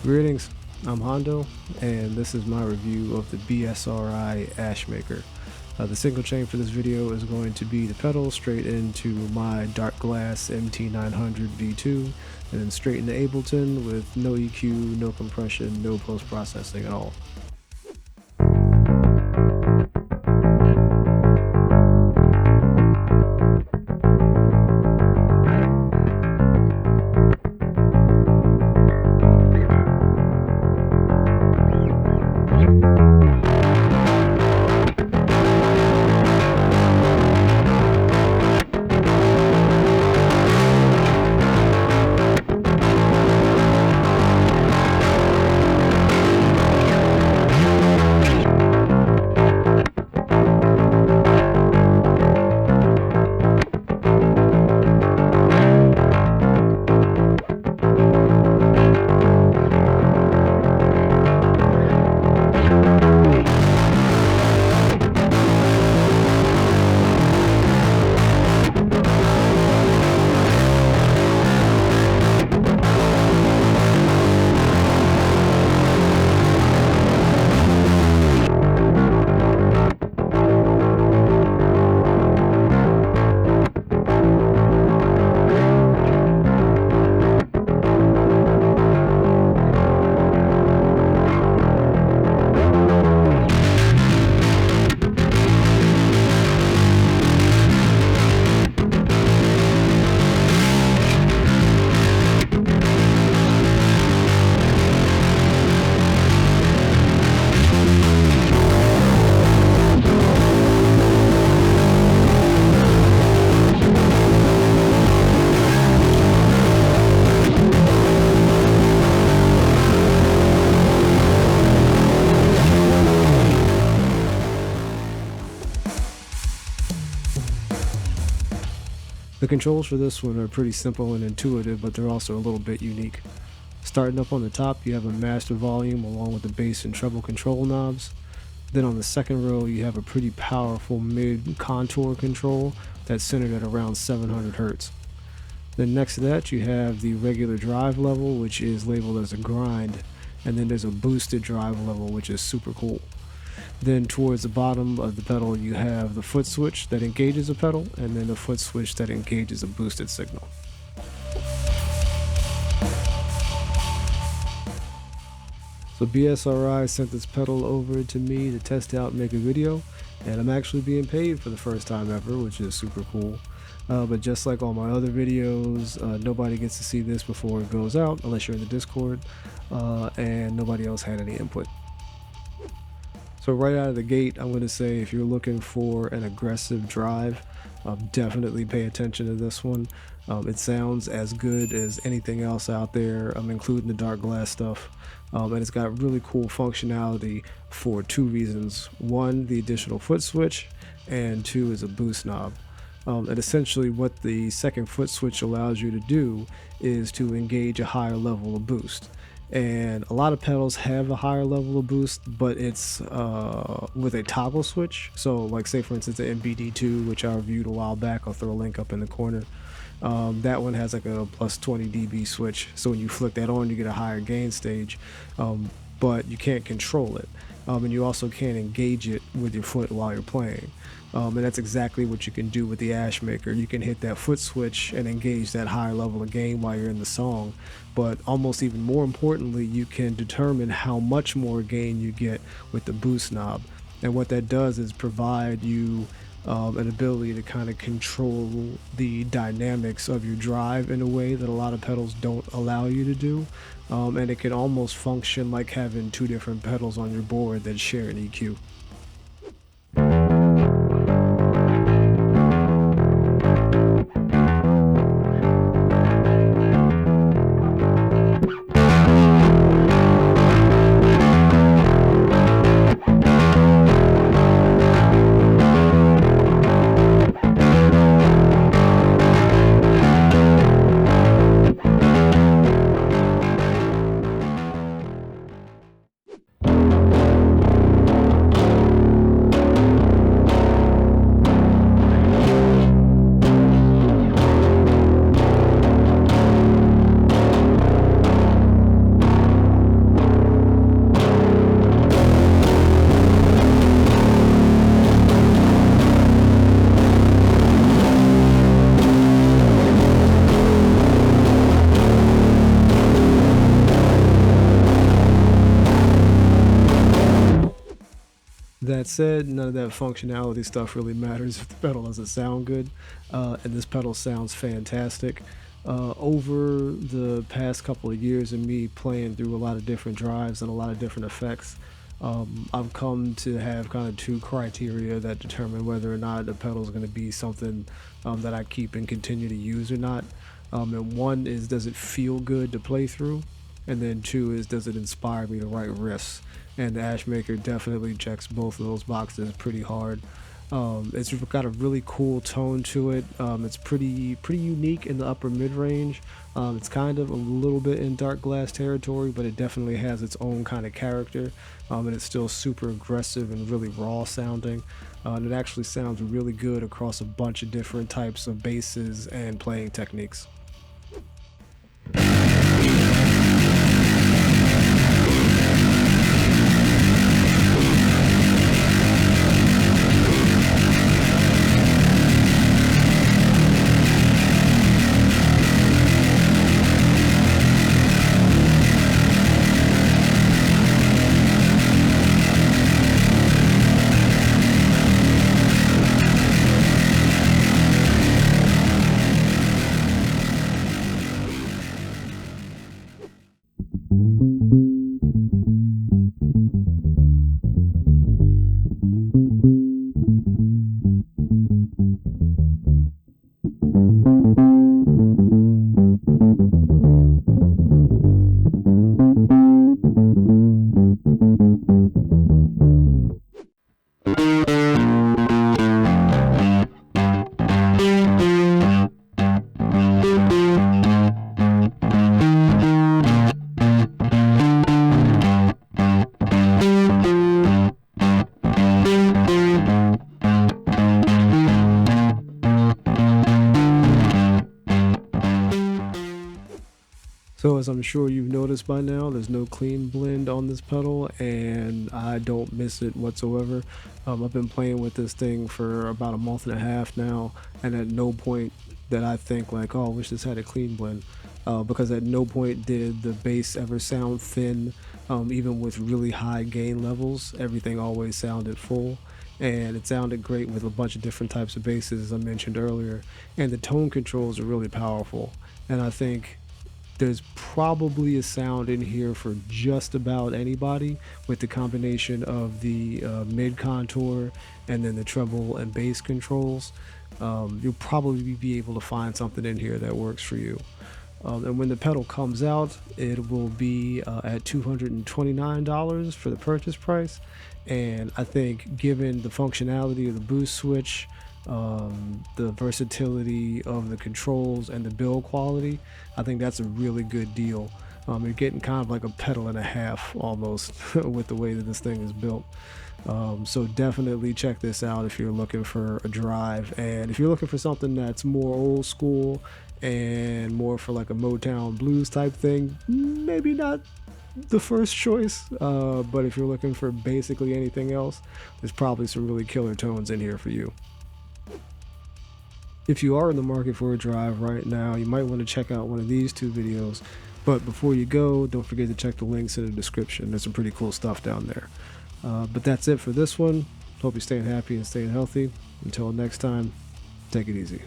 Greetings, I'm Hondo, and this is my review of the BSRI Ashmaker. The single chain for this video is going to be the pedal straight into my Darkglass MT900v2, and then straight into Ableton with no EQ, no compression, no post-processing at all. The controls for this one are pretty simple and intuitive, but they're also a little bit unique. Starting up on the top, you have a master volume along with the bass and treble control knobs. Then on the second row, you have a pretty powerful mid contour control that's centered at around 700 Hz. Then next to that, you have the regular drive level, which is labeled as a grind, and then there's a boosted drive level, which is super cool. Then towards the bottom of the pedal, you have the foot switch that engages a pedal, and then the foot switch that engages a boosted signal. So BSRI sent this pedal over to me to test out and make a video, and I'm actually being paid for the first time ever, which is super cool. But just like all my other videos, nobody gets to see this before it goes out, unless you're in the Discord, and nobody else had any input. So right out of the gate, I'm going to say if you're looking for an aggressive drive, definitely pay attention to this one. It sounds as good as anything else out there, including the Darkglass stuff. And it's got really cool functionality for two reasons. One, the additional foot switch, and two is a boost knob. And essentially what the second foot switch allows you to do is to engage a higher level of boost. And a lot of pedals have a higher level of boost, but it's with a toggle switch. So like say for instance the MBD2, which I reviewed a while back, I'll throw a link up in the corner. That one has like a plus 20 dB switch, so when you flick that on you get a higher gain stage, but you can't control it, and you also can't engage it with your foot while you're playing. And that's exactly what you can do with the Ashmaker. You can hit that foot switch and engage that higher level of gain while you're in the song, but almost even more importantly, you can determine how much more gain you get with the boost knob. And what that does is provide you an ability to kind of control the dynamics of your drive in a way that a lot of pedals don't allow you to do. And it can almost function like having two different pedals on your board that share an EQ. That said, none of that functionality stuff really matters if the pedal doesn't sound good, and this pedal sounds fantastic. Over the past couple of years of me playing through a lot of different drives and a lot of different effects, I've come to have kind of two criteria that determine whether or not a pedal is going to be something that I keep and continue to use or not. And one is, does it feel good to play through? And then two is, does it inspire me to write riffs? And the Ashmaker definitely checks both of those boxes pretty hard. It's got a really cool tone to it. It's pretty unique in the upper mid range. It's kind of a little bit in Darkglass territory, but it definitely has its own kind of character. And it's still super aggressive and really raw sounding. And it actually sounds really good across a bunch of different types of basses and playing techniques. So as I'm sure you've noticed by now, there's no clean blend on this pedal, and I don't miss it whatsoever. I've been playing with this thing for about a month and a half now, and at no point did I think like, oh, I wish this had a clean blend, because at no point did the bass ever sound thin. Even with really high gain levels, everything always sounded full. And it sounded great with a bunch of different types of basses, as I mentioned earlier. And the tone controls are really powerful. And I think there's probably a sound in here for just about anybody with the combination of the mid contour and then the treble and bass controls. You'll probably be able to find something in here that works for you. And when the pedal comes out, it will be at $229 for the purchase price. And I think given the functionality of the boost switch, the versatility of the controls and the build quality, I think that's a really good deal. You're getting kind of like a pedal and a half almost with the way that this thing is built. So definitely check this out if you're looking for a drive, and if you're looking for something that's more old school and more for like a Motown blues type thing, maybe not the first choice, but if you're looking for basically anything else, there's probably some really killer tones in here for you. If you are in the market for a drive right now, you might want to check out one of these two videos, but before you go, don't forget to check the links in the description. There's some pretty cool stuff down there. But that's it for this one. Hope you're staying happy and staying healthy. Until next time, take it easy.